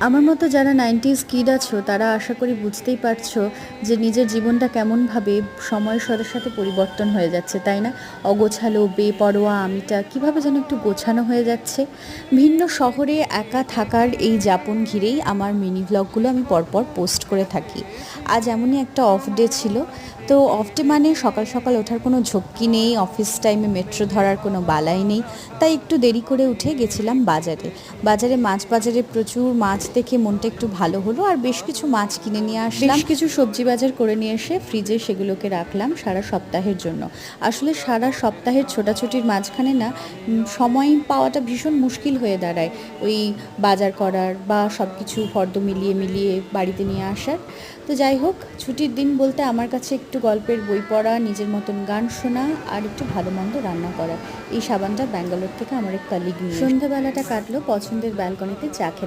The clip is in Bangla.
আমার মতো যারা 90s কিড আছো তারা আশা করি বুঝতেই পারছো যে নিজের জীবনটা কেমনভাবে সময়ের সাথে সাথে পরিবর্তন হয়ে যাচ্ছে, তাই না? অগোছালো বেপরোয়া আমিটা কিভাবে যেন একটু গোছানো হয়ে যাচ্ছে। ভিন্ন শহরে একা থাকার এই যাপন ঘিরেই আমার মিনি ভ্লগগুলো আমি পরপর পোস্ট করে থাকি। আজ এমনই একটা অফ ডে ছিল। তো অফ ডে মানে সকাল সকাল ওঠার কোনো ঝক্কি নেই, অফিস টাইমে মেট্রো ধরার কোনো বালাই নেই। তাই একটু দেরি করে উঠে গেছিলাম বাজারে। মাছ বাজারে প্রচুর মাছ দেখে মনটা একটু ভালো হলো, আর বেশ কিছু মাছ কিনে নিয়ে আসলাম। বেশ কিছু সবজি বাজার করে নিয়ে এসে ফ্রিজে সেগুলোকে রাখলাম সারা সপ্তাহের জন্য। আসলে সারা সপ্তাহের ছোটাছুটির মাঝখানে না সময় পাওয়াটা ভীষণ মুশকিল হয়ে দাঁড়ায় ওই বাজার করার বা সব কিছু ফর্দ মিলিয়ে মিলিয়ে বাড়িতে নিয়ে আসার। তো যাই হোক, ছুটির দিন বলতে আমার কাছে একটু গল্পের বই পড়া, নিজের মতন গান শোনা আর একটু ভালো মন্দ রান্না করা। এই সাবানটা ব্যাঙ্গালোর থেকে আমার এক কলিগ নিয়ে। সন্ধ্যাবেলাটা কাটলো পছন্দের ব্যালকনিতে চা খেতে।